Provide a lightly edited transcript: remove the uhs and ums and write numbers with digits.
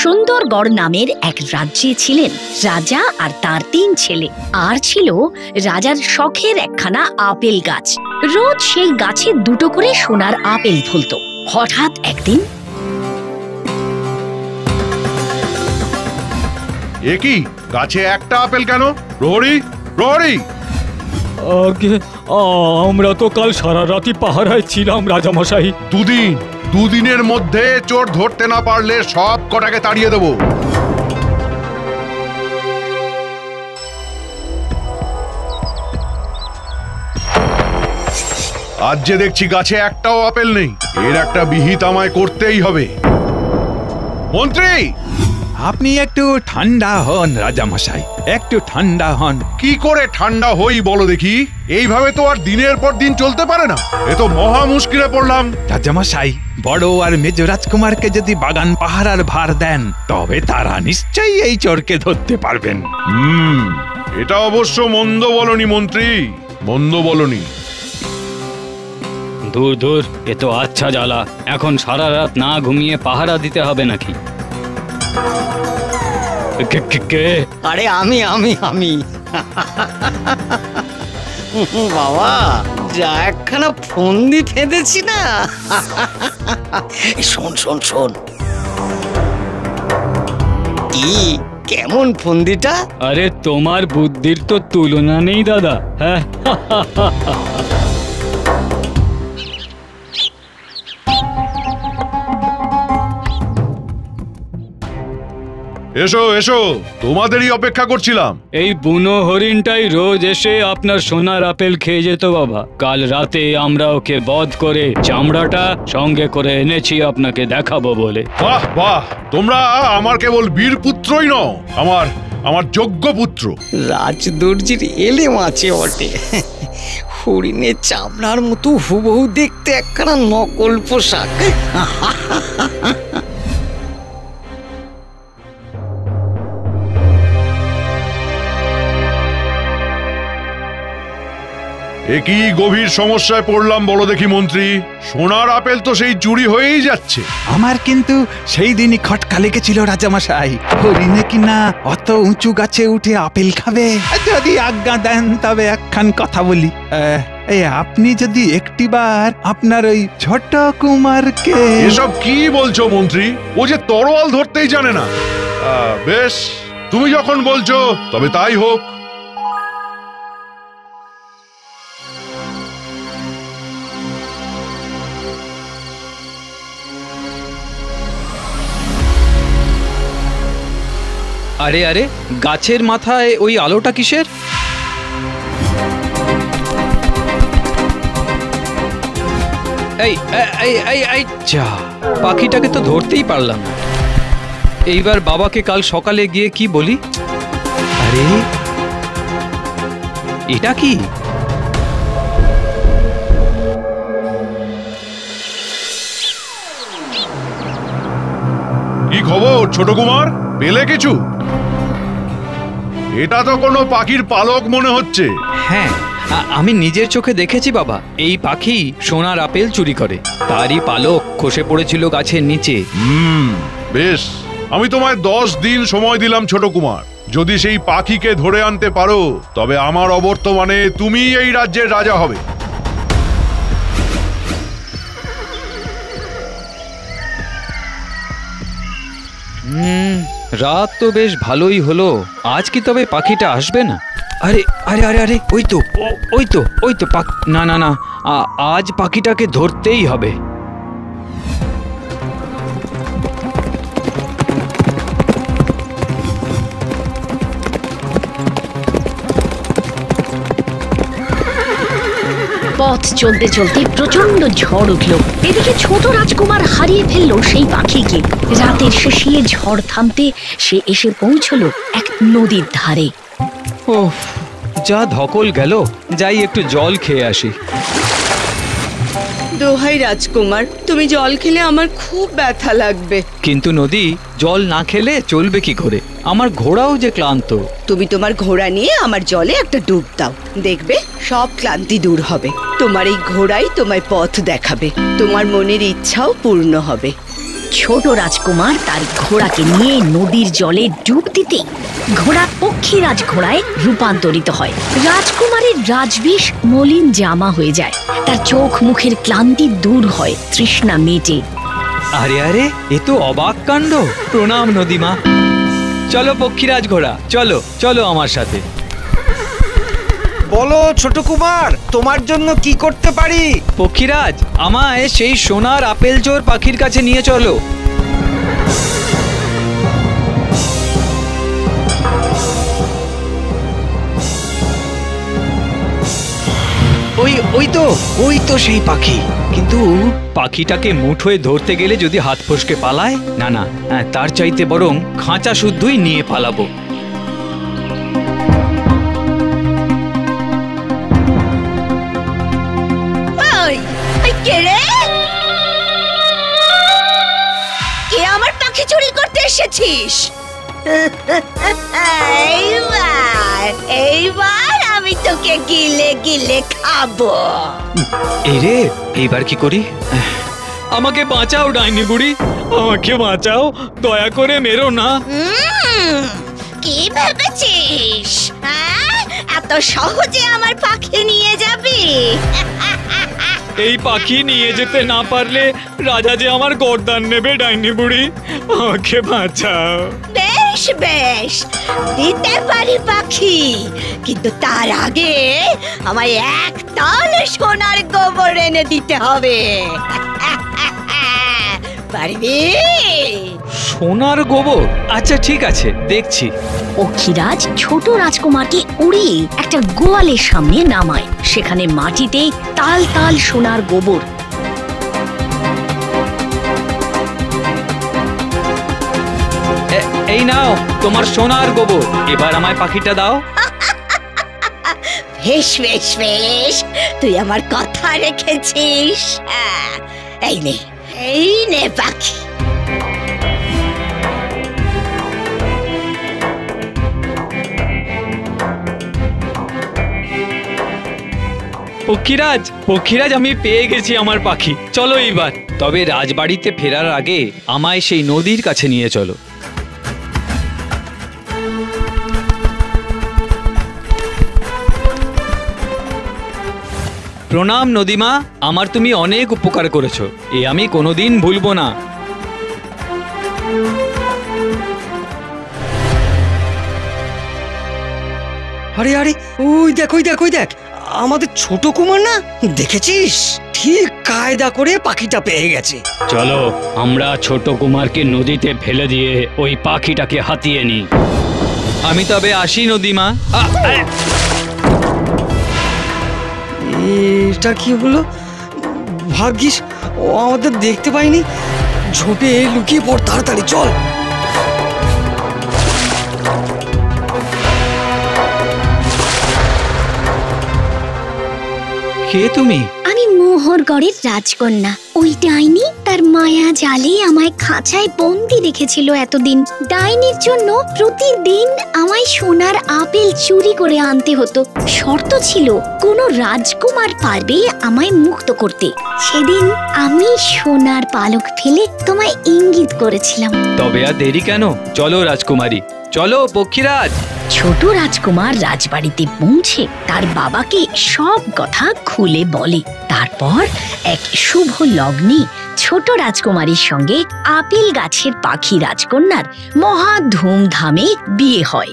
সুন্দরগড় নামের এক রাজ্যে ছিলেন রাজা আর তার 3 ছেলে। আর ছিল রাজার শখের একখানা আপেল গাছ। রোজ সেই গাছে 2টো করে সোনার আপেল ফলত। হঠাৎ একদিন, একই গাছে একটা আপেল কেন? প্রহরী, প্রহরী! আগে আমরা তো কাল সারা রাতি পাহারায় ছিলাম রাজামশাই। দুদিনের মধ্যে চোর ধরতে না পারলে সব কটাকে তাড়িয়ে দেব। আজ যে দেখছি গাছে একটাও আপেল নেই, এর একটা বিহিত আমায় করতেই হবে। মন্ত্রী, আপনি একটু ঠান্ডা হন রাজামশাই, একটু ঠান্ডা হন। কি করে ঠান্ডা হই বলো দেখি? এইভাবে তো আর দিনের পর দিন চলতে পারে না। এ তো মহা মুশকিলে পড়লাম। রাজামশাই, বড় আর মেজ রাজকুমারকে যদি বাগান পাহারার ভার দেন, তবে তারা নিশ্চয়ই এই চোরকে ধরতে পারবেন। এটা অবশ্য মন্দ বলনি মন্ত্রী, মন্দ বলনি। দূর দূর, এ তো আচ্ছা জ্বালা। এখন সারা রাত না ঘুমিয়ে পাহারা দিতে হবে নাকি? আরে আমি আমি আমি বাবা, যা একখানা ফন্দি ফেঁদেছি না। শোন শোন শোন, কি কেমন ফন্দিটা? আরে তোমার বুদ্ধির তো তুলনা নেই দাদা। হ্যাঁ, এসো এসো, তোমাদেরই অপেক্ষা করছিলাম। এই বুনো হরিণটাই রোজ এসে আপনার সোনার আপেল খেয়ে যেত বাবা। কাল রাতে আমরা ওকে বধ করে চামড়াটা সঙ্গে করে এনেছি আপনাকে দেখাবো বলে। বাহ বাহ, তোমরা আমার কেবল বীর পুত্রই নও, আমার যোগ্য পুত্র। রাজদর্জির এলেম আছে বটে। হরিণের চামড়ার মতো হুবহু দেখতে একখানা নকল পোশাক। একই গভীর সমস্যায় পড়লাম বলো দেখি মন্ত্রী। সোনার আপেল তো সেই চুরি হয়েই যাচ্ছে। আমার কিন্তু সেই দিনই খটকা লেগেছিল রাজামশাই। হরিণে কিনা অত উঁচু গাছে উঠে আপেল খাবে? যদি আজ্ঞা দেন তবে একখান কথা বলি। আপনি যদি একটিবার আপনার ওই ছোট কুমারকে... এসব কি বলছো মন্ত্রী? ও যে তরোয়াল ধরতেই জানে না। বেশ, তুমি যখন বলছো তবে তাই হোক। আরে আরে, গাছের মাথায় ওই আলোটা কিসের? এই এই এই এই যা, পাখিটাকে তো ধরতেই পারলাম না। এইবার বাবাকে কাল সকালে গিয়ে কি বলি? আরে এটা কি? কি খবর ছোট কুমার, পেলে কিছু? এটা তো কোনো পাখির পালক মনে হচ্ছে। হ্যাঁ, আমি নিজের চোখে দেখেছি বাবা। এই পাখি সোনার আপেল চুরি করে, তারই পালক খসে পড়েছিল গাছের নিচে। বেশ, আমি তোমায় 10 দিন সময় দিলাম ছোট কুমার। যদি সেই পাখিকে ধরে আনতে পারো তবে আমার অবর্তমানে তুমি এই রাজ্যের রাজা হবে। রাত তো বেশ ভালোই হলো। আজ কি তবে পাখিটা আসবে না? আরে আরে আরে আরে, ওই তো ওই তো না না না, আজ পাখিটাকে ধরতেই হবে। পথ চলতে চলতে প্রচন্ড ঝড় উঠল। এদিকে ছোট রাজকুমার হারিয়ে ফেললো সেই পাখিকে। রাতের শেষে ঝড় থামতে সে এসে পৌঁছলো এক নদীর ধারে। ওহ, যা ধকল গেল, যাই একটু জল খেয়ে আসি। দোহাই রাজকুমার, তুমি জল খেলে আমার খুব ব্যথা লাগবে। কিন্তু নদী, জল না খেলে চলবে কি করে? আমার ঘোড়াও যে ক্লান্ত। তুমি তোমার ঘোড়া নিয়ে আমার জলে একটা ডুব দাও, দেখবে সব ক্লান্তি দূর হবে। তোমার এই ঘোড়াই তোমায় পথ দেখাবে, তোমার মনের ইচ্ছাও পূর্ণ হবে। ছোট রাজকুমার তার ঘোড়াকে নিয়ে নদীর জলে ডুব দিতে ঘোড়া পক্ষীরাজ ঘোড়ায় রূপান্তরিত হয়। রাজকুমারের রাজবেশ মলিন জামা হয়ে যায়, তার চোখ মুখের ক্লান্তি দূর হয়, তৃষ্ণা মেটে। আরে আরে, এ তো অবাক কাণ্ড। প্রণাম নদীমা। চলো পক্ষীরাজ ঘোড়া, চলো চলো আমার সাথে। বলো ছোট কুমার, তোমার জন্য কি করতে পারি? পক্ষীরাজ, আমায় সেই সোনার আপেল চোর পাখির কাছে নিয়ে চলো। ওই তো সেই পাখি। কিন্তু পাখিটাকে মুঠোয় ধরতে গেলে যদি হাত ফসকে পালায়, না না, তার চাইতে বরং খাঁচা শুদ্ধই নিয়ে পালাবো। কে আমার পাখি চুরি করতে এসেছিস? এইবার আমি তোকে গিলে গিলে খাবো। এই রে, এইবার কি করি? আমাকে বাঁচাও ডাইনি বুড়ি, আমাকে বাঁচাও, দয়া করে মেরো না। কি ভেবেছিস এত সহজে আমার পাখি নিয়ে যাবি? এই পাখি নিয়ে যেতে না পারলে রাজা যে আমার গর্দান নেবে ডাইনি বুড়ি, আমাকে বাঁচাও। বেশ বেশ, দিতে পারি পাখি, কিন্তু তার আগে আমায় এক তাল সোনার গোবর এনে দিতে হবে। পারবি? সোনার গোবর? আচ্ছা ঠিক আছে, দেখছি। পক্ষীরাজ ছোট রাজকুমারকে উড়িয়ে একটা গোয়ালের সামনে নামায়। সেখানে মাটিতে তাল তাল সোনার গোবর। এই নাও তোমার সোনার গোবর, এবার আমায় পাখিটা দাও। বেশ বেশ বেশ, তুই আমার কথা রেখেছিস। এই নে পাখি। পক্ষীরাজ, পক্ষীরাজ, আমি পেয়ে গেছি আমার পাখি। চলো এইবার, তবে রাজবাড়িতে ফেরার আগে আমায় সেই নদীর কাছে নিয়ে চলো। প্রণাম নদীমা, আমার তুমি অনেক উপকার করেছো, এ আমি কোনোদিন ভুলবো না। আরে আরে, ওই দেখ ওই দেখ ওই দেখ, আমাদের ছোট কুমার না? দেখেছিস? ঠিক কায়দা করে পাখিটা পেয়ে গেছে। চলো আমরা ছোট কুমারকে নদীতে ফেলে দিয়ে ওই পাখিটাকে হাতিয়ে নিই। আমি তবে আসি নদীমা। এটা কি হলো? ভাগ্যিস ও আমাদের দেখতে পাইনি। ঝোপে লুকিয়ে পড়, তাড়াতাড়ি চল। কে তুমি? আমি মোহরগড়ের রাজকন্যা। ওই ডাইনি তার মায়া জালে আমায় খাঁচায় বন্দি রেখেছিল এতদিন। ডাইনির জন্য প্রতিদিন আমায় সোনার আপেল চুরি করে আনতে হতো। শর্ত ছিল কোনো রাজকুমার পারবে আমায় মুক্ত করতে। সেদিন আমি সোনার পালক ফেলে তোমায় ইঙ্গিত করেছিলাম। তবে আর দেরি কেন? চলো রাজকুমারী, চলো পক্ষীরাজ। ছোট রাজকুমার রাজবাড়িতে পৌঁছে তার বাবাকে সব কথা খুলে বলে। তারপর এক শুভ লগ্নে ছোট রাজকুমারীর সঙ্গে আপেল গাছের পাখি রাজকন্যার মহা ধুমধামে বিয়ে হয়।